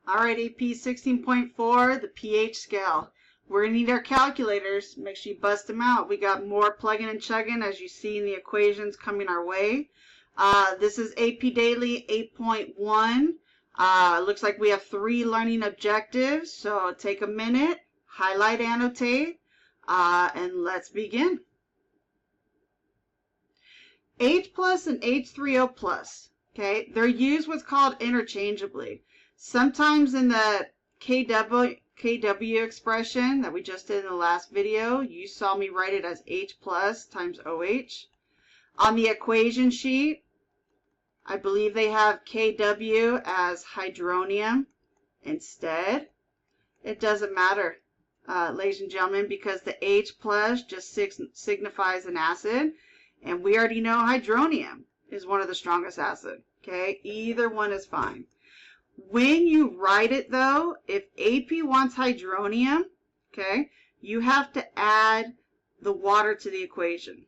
All right, AP 16.4, the pH scale. We're going to need our calculators. Make sure you bust them out. We got more plugging and chugging as you see in the equations coming our way. This is AP Daily 8.1. Looks like we have 3 learning objectives. So take a minute, highlight, annotate, and let's begin. H plus and H3O plus. Okay, they're used what's called interchangeably. Sometimes in the KW expression that we just did in the last video, you saw me write it as H plus times OH. On the equation sheet, I believe they have KW as hydronium instead. It doesn't matter, ladies and gentlemen, because the H plus just signifies an acid, and we already know hydronium is one of the strongest acids. Okay, either one is fine. When you write it though, if AP wants hydronium, okay, you have to add the water to the equation.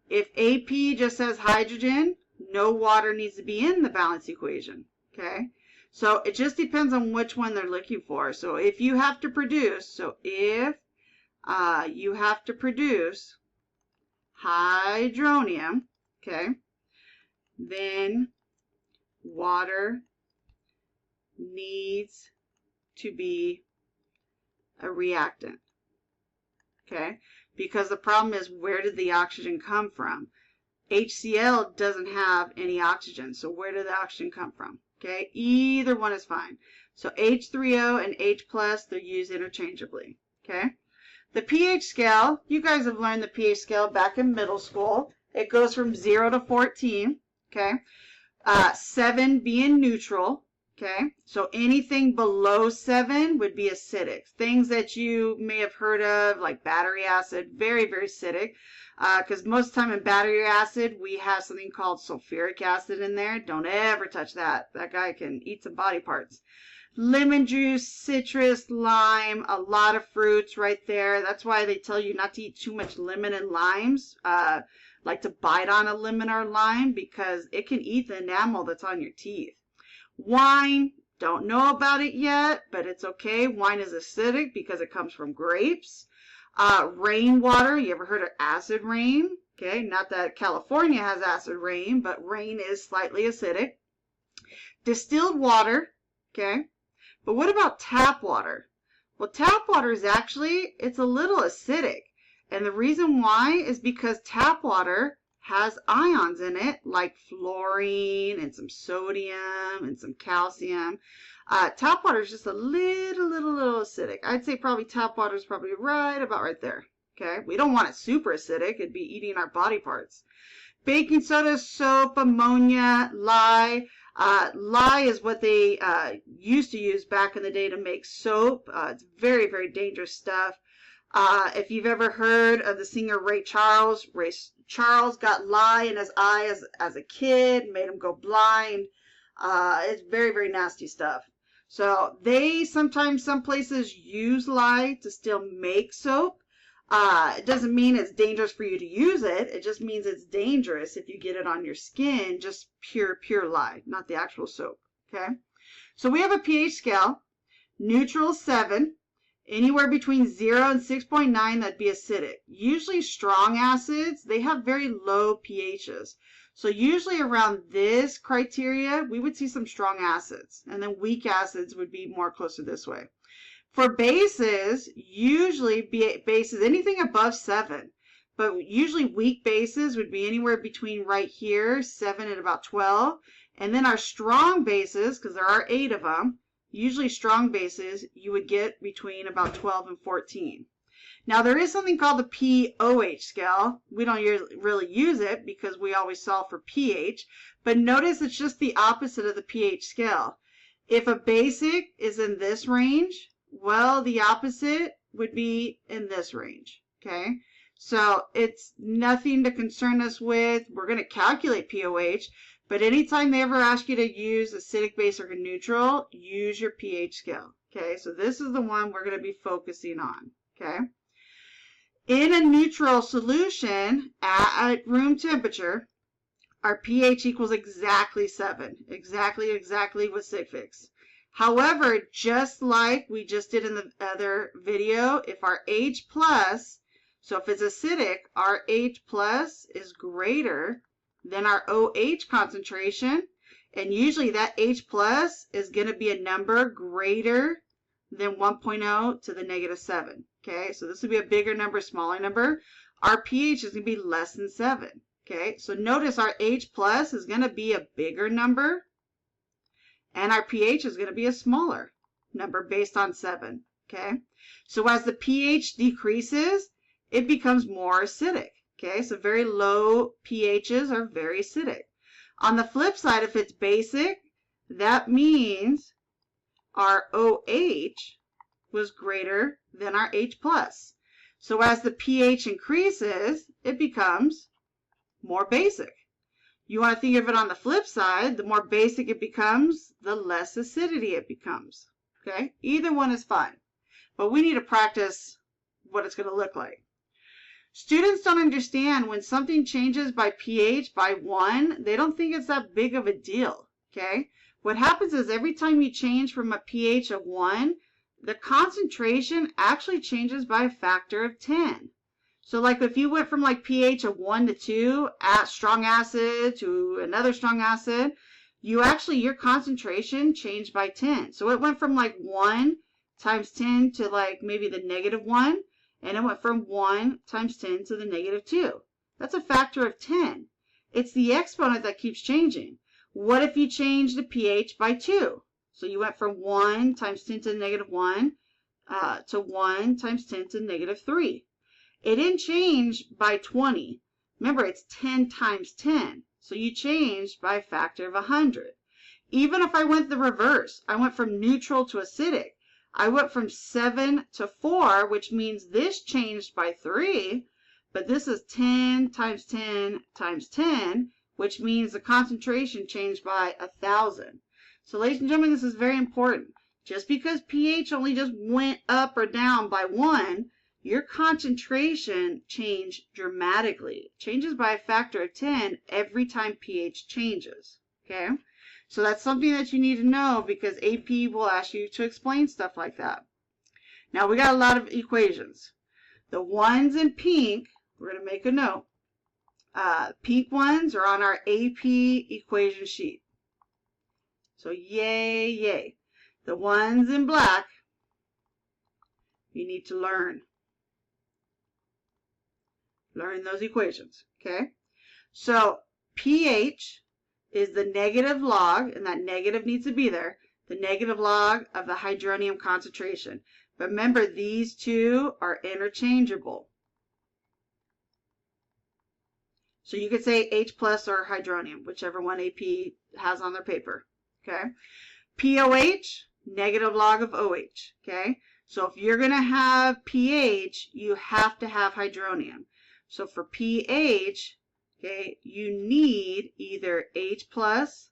If AP just says hydrogen, no water needs to be in the balance equation, okay? So it just depends on which one they're looking for. So if you have to produce, you have to produce hydronium, okay, then water needs to be a reactant, okay? Because the problem is, where did the oxygen come from? HCl doesn't have any oxygen, so where did the oxygen come from? Okay, either one is fine. So H3O and H plus, they're used interchangeably, okay? The pH scale, you guys have learned the pH scale back in middle school. It goes from 0 to 14, okay? 7 being neutral, okay? So anything below 7 would be acidic. Things that you may have heard of, like battery acid, very, very acidic. Because most of the time in battery acid, we have something called sulfuric acid in there. Don't ever touch that. That guy can eat some body parts. Lemon juice, citrus, lime, a lot of fruits right there. That's why they tell you not to eat too much lemon and limes. Like to bite on a lemon or lime, because it can eat the enamel that's on your teeth. Wine, don't know about it yet, but it's okay. Wine is acidic because it comes from grapes. Rainwater, you ever heard of acid rain? Okay, not that California has acid rain, but rain is slightly acidic. Distilled water, okay, but what about tap water? Well, tap water is actually, it's a little acidic, and the reason why is because tap water has ions in it, like fluorine and some sodium and some calcium. Tap water is just a little acidic. I'd say probably tap water is probably right about right there. Okay, we don't want it super acidic. It'd be eating our body parts. Baking soda, soap, ammonia, lye. Lye is what they used to use back in the day to make soap. It's very, very dangerous stuff. If you've ever heard of the singer Ray Charles got lye in his eye as a kid, made him go blind. It's very, very nasty stuff. So sometimes some places use lye to still make soap. It doesn't mean it's dangerous for you to use it. It just means it's dangerous if you get it on your skin, just pure lye, not the actual soap, okay? So we have a pH scale, neutral 7, anywhere between 0 and 6.9, that'd be acidic. Usually strong acids, they have very low pHs. So usually around this criteria, we would see some strong acids, and then weak acids would be more closer this way. For bases, usually bases, anything above 7, but usually weak bases would be anywhere between right here, 7 and about 12. And then our strong bases, because there are 8 of them, usually strong bases, you would get between about 12 and 14. Now there is something called the pOH scale. We don't really use it because we always solve for pH, but notice it's just the opposite of the pH scale. If a basic is in this range, well, the opposite would be in this range, okay? So it's nothing to concern us with. We're going to calculate pOH, but anytime they ever ask you to use acidic, basic, or neutral, use your pH scale, okay? So this is the one we're going to be focusing on, okay? In a neutral solution at room temperature, our pH equals exactly 7, exactly with Sig Fix. However, just like we just did in the other video, if our H plus, so if it's acidic, our H plus is greater than our OH concentration, and usually that H plus is going to be a number greater than 1.0 to the -7. Okay, so this would be a bigger number, smaller number. Our pH is going to be less than 7. Okay, so notice our H plus is going to be a bigger number, and our pH is going to be a smaller number based on 7. Okay, so as the pH decreases, it becomes more acidic. Okay, so very low pHs are very acidic. On the flip side, if it's basic, that means our OH was greater than our H plus. So as the pH increases, it becomes more basic. You want to think of it on the flip side, the more basic it becomes, the less acidity it becomes. Okay, either one is fine, but we need to practice what it's going to look like. Students don't understand when something changes by pH by 1, they don't think it's that big of a deal. Okay, what happens is every time you change from a pH of 1, the concentration actually changes by a factor of 10. So like if you went from like pH of 1 to 2 at strong acid to another strong acid, your concentration changed by 10. So it went from like 1 times 10 to like maybe the -1, and it went from 1 times 10 to the -2. That's a factor of 10. It's the exponent that keeps changing. What if you change the pH by 2? So you went from 1 times 10 to the -1 to 1 times 10 to the -3. It didn't change by 20. Remember, it's 10 times 10. So you changed by a factor of 100. Even if I went the reverse, I went from neutral to acidic. I went from 7 to 4, which means this changed by 3, but this is 10 times 10 times 10, which means the concentration changed by 1,000. So ladies and gentlemen, this is very important. Just because pH only just went up or down by 1, your concentration changed dramatically. It changes by a factor of 10 every time pH changes. Okay? So that's something that you need to know because AP will ask you to explain stuff like that. Now we got a lot of equations. The ones in pink, we're going to make a note. Pink ones are on our AP equation sheet. So yay, yay. The ones in black, you need to learn. Learn those equations, okay? So pH is the negative log, and that negative needs to be there, the negative log of the hydronium concentration. But remember, these two are interchangeable. So you could say H plus or hydronium, whichever one AP has on their paper, okay? POH, negative log of OH, okay? So if you're going to have pH, you have to have hydronium. So for pH, okay, you need either H plus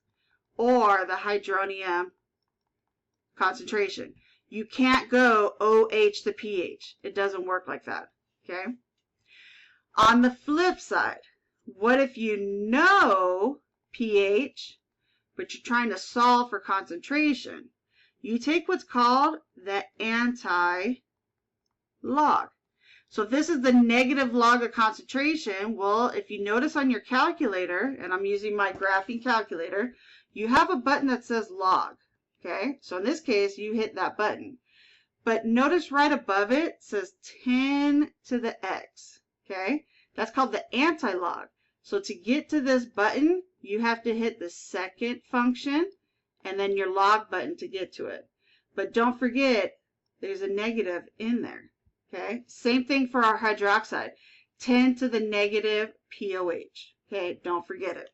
or the hydronium concentration. You can't go OH to pH. It doesn't work like that, okay? On the flip side, what if you know pH, but you're trying to solve for concentration? You take what's called the anti-log. So if this is the negative log of concentration, well, if you notice on your calculator, and I'm using my graphing calculator, you have a button that says log, okay? So in this case, you hit that button. But notice right above it says 10 to the x, okay? That's called the anti-log. So to get to this button, you have to hit the second function and then your log button to get to it. But don't forget, there's a negative in there. Okay, same thing for our hydroxide, 10 to the negative POH. Okay, don't forget it.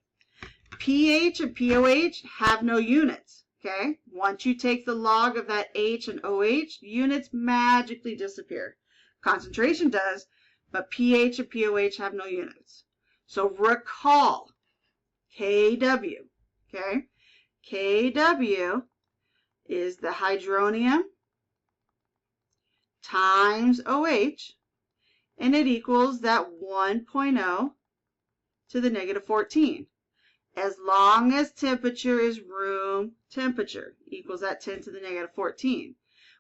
pH and POH have no units. Okay, once you take the log of that H and OH, units magically disappear. Concentration does, but pH and POH have no units. So recall KW. Okay, KW is the hydronium times OH, and it equals that 1.0 to the -14. as long as temperature is room temperature, equals that 10 to the negative 14.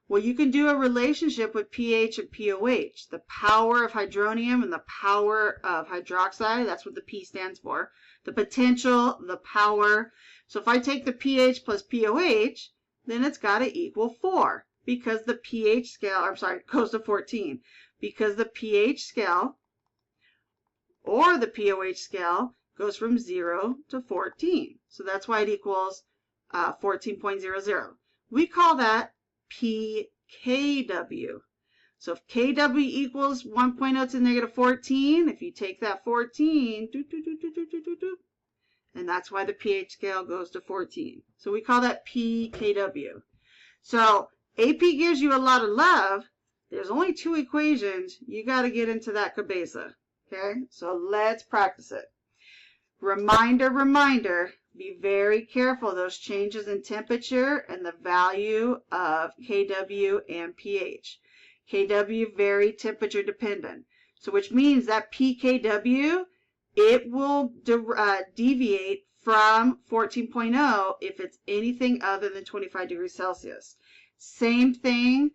Well, you can do a relationship with pH and pOH, the power of hydronium and the power of hydroxide. That's what the P stands for. The potential, the power. So if I take the pH plus pOH, then it's got to equal 4 because the pH scale, I'm sorry, goes to 14 because the pH scale or the pOH scale goes from 0 to 14. So that's why it equals 14.00. We call that pKW. So if KW equals 1.0 to the negative 14, if you take that 14, and that's why the pH scale goes to 14. So we call that pKW. So AP gives you a lot of love. There's only 2 equations. You got to get into that cabeza. Okay, so let's practice it. Reminder, reminder, be very careful of those changes in temperature and the value of KW and pH. KW very temperature dependent. So which means that pKW, it will deviate from 14.0 if it's anything other than 25 degrees Celsius. Same thing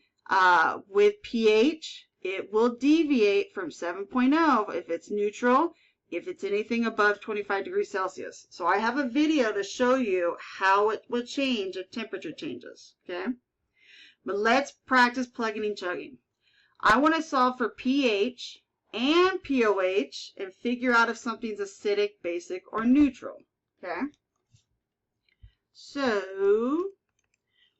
with pH. It will deviate from 7.0 if it's neutral, if it's anything above 25 degrees Celsius. So I have a video to show you how it will change if temperature changes, okay? But let's practice plugging and chugging. I want to solve for pH and pOH and figure out if something's acidic, basic, or neutral, okay? So,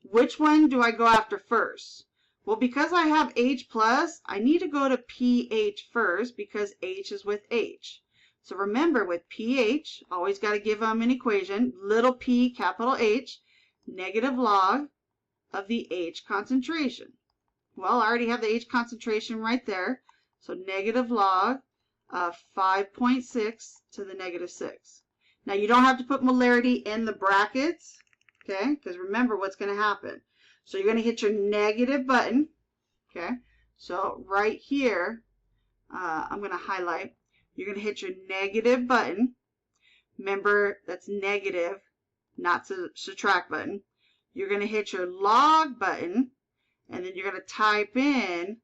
which one do I go after first? Well, because I have H+, I need to go to pH first because H is with H. So remember, with pH, always got to give them an equation, little p, capital H, negative log of the H concentration. Well, I already have the H concentration right there, so negative log of 5.6 to the negative 6. Now, you don't have to put molarity in the brackets, okay, because remember what's going to happen. So you're going to hit your negative button, okay? So right here, I'm going to highlight. You're going to hit your negative button. Remember, that's negative, not the subtract button. You're going to hit your log button, and then you're going to type in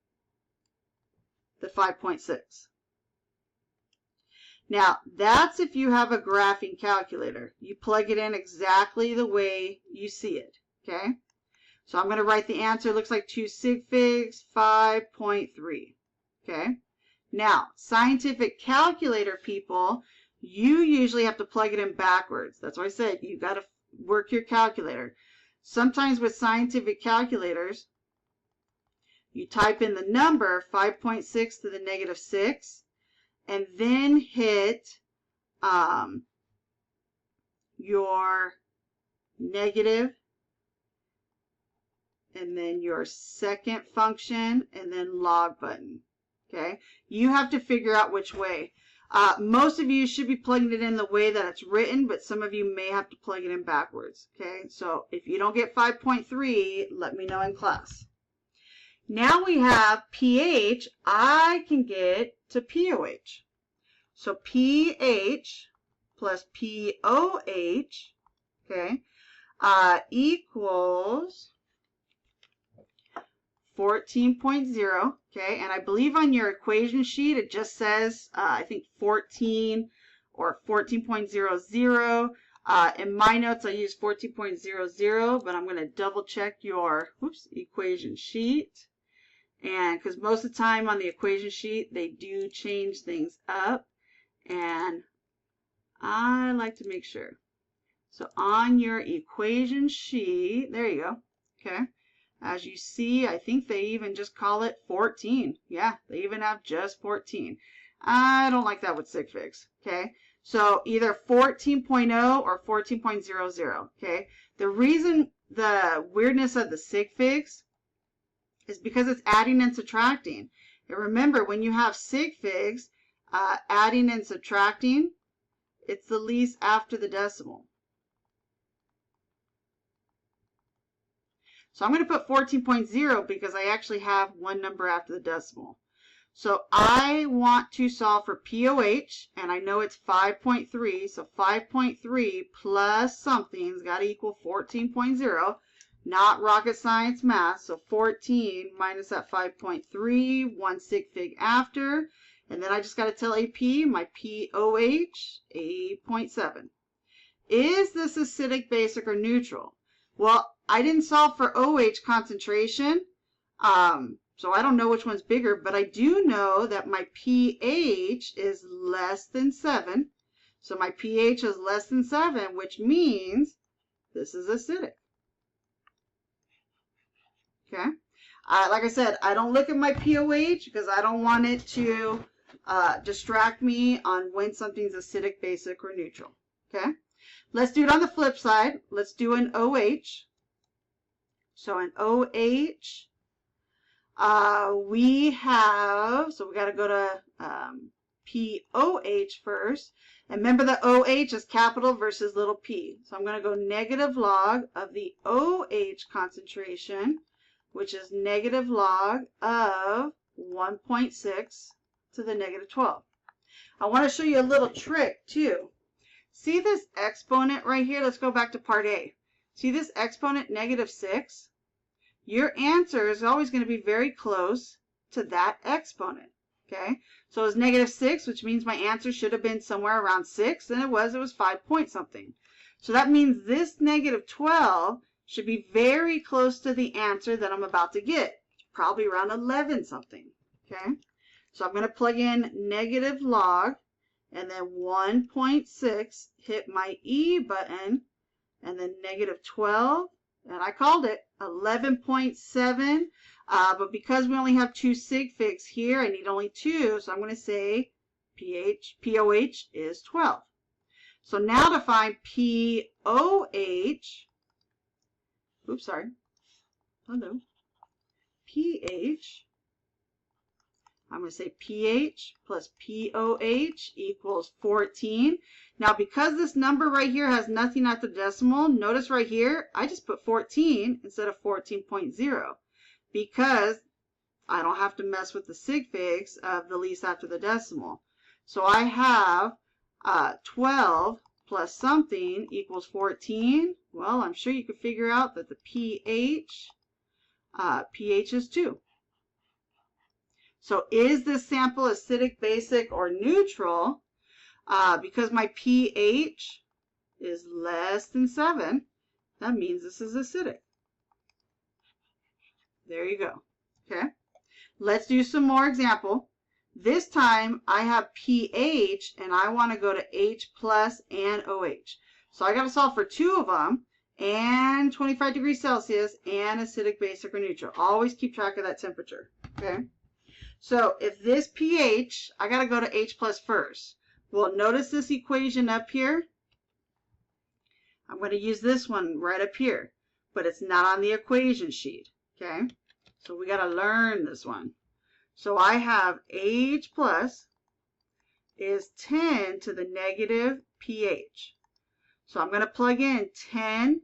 the 5.6. Now, that's if you have a graphing calculator. You plug it in exactly the way you see it, okay? So I'm going to write the answer. It looks like 2 sig figs, 5.3. Okay. Now, scientific calculator people, you usually have to plug it in backwards. That's why I said you got to work your calculator. Sometimes with scientific calculators, you type in the number 5.6 to the negative 6, and then hit your negative, and then your second function, and then log button. Okay, you have to figure out which way. Most of you should be plugging it in the way that it's written, but some of you may have to plug it in backwards. Okay, so if you don't get 5.3, let me know in class. Now we have pH. I can get to pOH. So pH plus pOH, okay, equals 14.0, okay, and I believe on your equation sheet it just says, I think 14 or 14.00. In my notes I use 14.00, but I'm going to double check your equation sheet. And because most of the time on the equation sheet they do change things up, and I like to make sure. So on your equation sheet, there you go, okay. As you see, I think they even just call it 14. Yeah, they even have just 14. I don't like that with sig figs, okay? So either 14.0 or 14.00, okay? The reason, the weirdness of the sig figs is because it's adding and subtracting. And remember, when you have sig figs, adding and subtracting, it's the least after the decimal. So I'm going to put 14.0 because I actually have one number after the decimal. So I want to solve for POH, and I know it's 5.3, so 5.3 plus something's got to equal 14.0. Not rocket science math, so 14 minus that 5.3, 1 sig fig after, and then I just got to tell AP my POH, 8.7. Is this acidic, basic, or neutral? Well, I didn't solve for OH concentration, so I don't know which one's bigger, but I do know that my pH is less than 7. So my pH is less than 7, which means this is acidic. Okay? Like I said, I don't look at my POH because I don't want it to distract me on when something's acidic, basic, or neutral. Okay? Let's do it on the flip side. Let's do an OH. So an OH, we got to go to POH first. And remember the OH is capital versus little p. So I'm going to go negative log of the OH concentration, which is negative log of 1.6 to the negative 12. I want to show you a little trick too. See this exponent right here? Let's go back to part A. See this exponent, negative 6? Your answer is always going to be very close to that exponent. Okay? So it was negative 6, which means my answer should have been somewhere around 6, and it was 5 point something. So that means this negative 12 should be very close to the answer that I'm about to get. Probably around 11 something. Okay? So I'm going to plug in negative log, and then 1.6, hit my E button, and then negative 12, and I called it 11.7, but because we only have 2 sig figs here, I need only 2, so I'm going to say POH is 12. So now to find POH, pH, I'm going to say pH plus POH equals 14. Now, because this number right here has nothing after decimal, notice right here, I just put 14 instead of 14.0 because I don't have to mess with the sig figs of the least after the decimal. So I have 12 plus something equals 14. Well, I'm sure you could figure out that the pH is 2. So is this sample acidic, basic, or neutral? Because my pH is less than 7, that means this is acidic. There you go. Okay. Let's do some more example. This time I have pH and I want to go to H plus and OH. So I got to solve for 2 of them and 25 degrees Celsius and acidic, basic, or neutral. Always keep track of that temperature. Okay. So if this pH, I got to go to H plus first. Well, notice this equation up here. I'm going to use this one right up here, but it's not on the equation sheet. Okay, so we got to learn this one. So I have H plus is 10 to the negative pH. So I'm going to plug in 10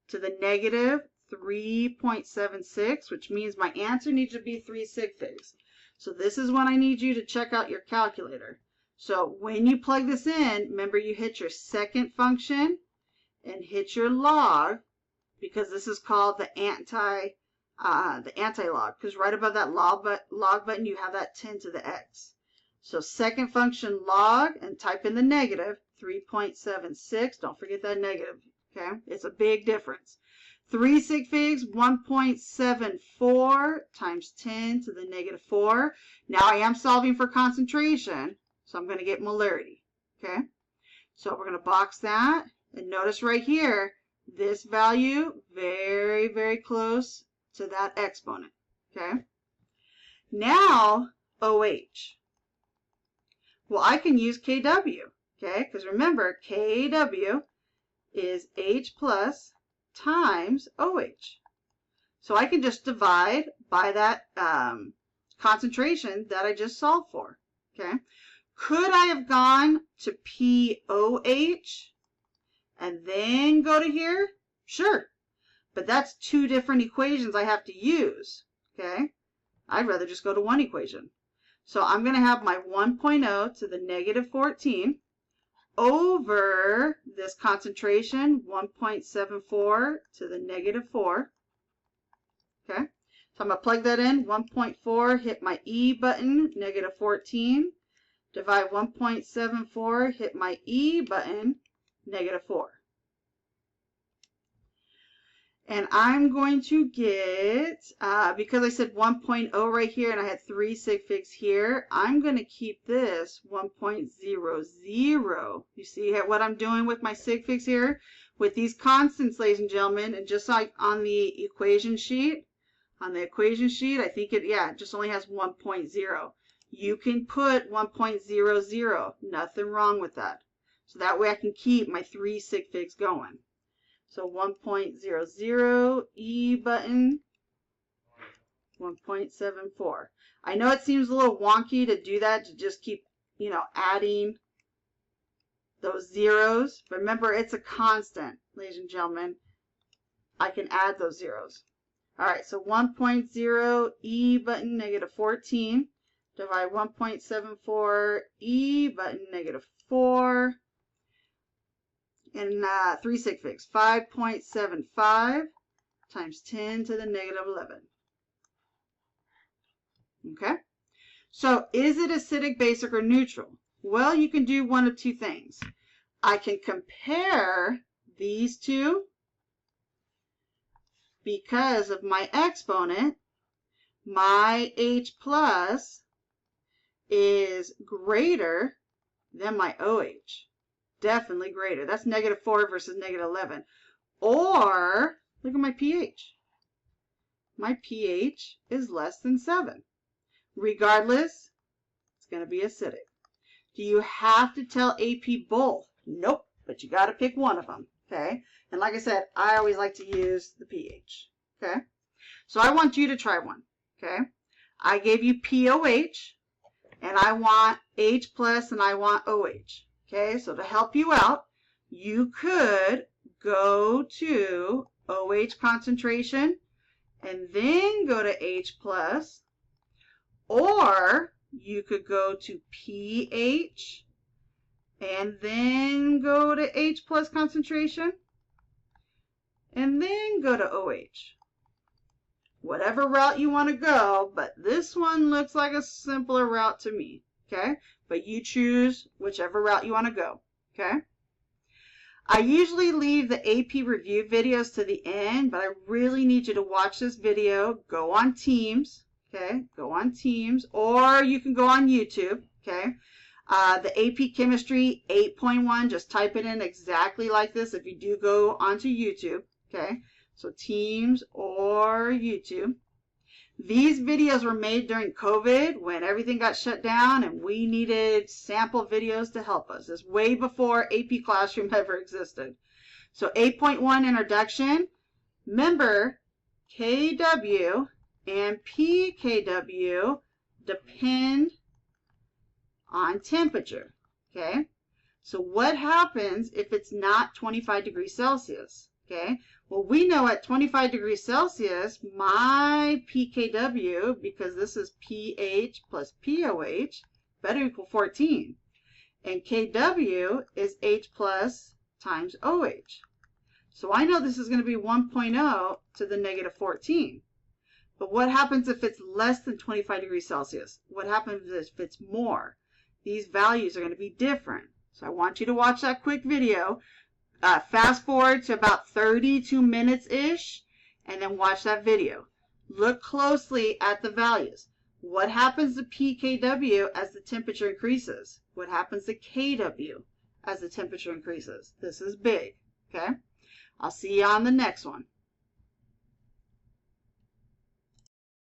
to the negative 3.76, which means my answer needs to be 3 sig figs. So this is when I need you to check out your calculator. So when you plug this in, remember you hit your second function and hit your log, because this is called the anti-log, because right above that log button you have that 10 to the x. So second function log and type in the negative 3.76. Don't forget that negative. Okay, it's a big difference. 3 sig figs, 1.74 times 10 to the negative 4. Now I am solving for concentration, so I'm going to get molarity. Okay, so we're going to box that, and notice right here, this value very, very close to that exponent. Okay, now OH. Well, I can use KW. Okay, because remember, KW is H plus times OH. So I can just divide by that concentration that I just solved for. Okay. Could I have gone to POH and then go to here? Sure. But that's 2 different equations I have to use. Okay. I'd rather just go to one equation. So I'm going to have my 1.0 to the negative 14 over this concentration, 1.74 to the negative 4. Okay, so I'm going to plug that in. 1.4, hit my E button, negative 14. Divide 1.74, hit my E button, negative 4. And I'm going to get, because I said 1.0 right here and I had 3 sig figs here, I'm going to keep this 1.00. You see what I'm doing with my sig figs here? With these constants, ladies and gentlemen, and just like on the equation sheet, I think it just only has 1.0. You can put 1.00, nothing wrong with that. So that way I can keep my 3 sig figs going. So 1.00, E button, 1.74. I know it seems a little wonky to do that, to just keep, adding those zeros. But remember, it's a constant, ladies and gentlemen. I can add those zeros. All right, so 1.0, E button, negative 14. Divide 1.74, E button, negative 4. And 3 sig figs, 5.75 times 10 to the negative 11. Okay, so is it acidic, basic, or neutral? Well, you can do one of two things. I can compare these two because of my exponent. My H plus is greater than my OH. Definitely greater. That's negative 4 versus negative 11. Or, look at my pH. My pH is less than 7. Regardless, it's going to be acidic. Do you have to tell AP both? Nope, but you got to pick one of them, okay? And like I said, I always like to use the pH, okay? So I want you to try one, okay? I gave you POH, and I want H plus, and I want OH. Okay, so to help you out, you could go to OH concentration and then go to H plus, or you could go to pH and then go to H plus concentration and then go to OH. Whatever route you want to go, but this one looks like a simpler route to me, okay? But you choose whichever route you want to go, okay? I usually leave the AP review videos to the end, but I really need you to watch this video. Go on Teams, okay? Go on Teams, or you can go on YouTube, okay? The AP Chemistry 8.1, just type it in exactly like this if you do go onto YouTube, okay? So Teams or YouTube. These videos were made during COVID when everything got shut down and we needed sample videos to help us. It's way before AP Classroom ever existed. So 8.1 introduction. Remember, KW and PKW depend on temperature. Okay? So what happens if it's not 25 degrees Celsius? Okay? Well, we know at 25 degrees Celsius, my pKW, because this is pH plus POH, better equal 14. And KW is H plus times OH. So I know this is going to be 1.0 to the negative 14. But what happens if it's less than 25 degrees Celsius? What happens if it's more? These values are going to be different. So I want you to watch that quick video. Fast forward to about 32 minutes-ish, and then watch that video. Look closely at the values. What happens to pKW as the temperature increases? What happens to KW as the temperature increases? This is big, okay? I'll see you on the next one.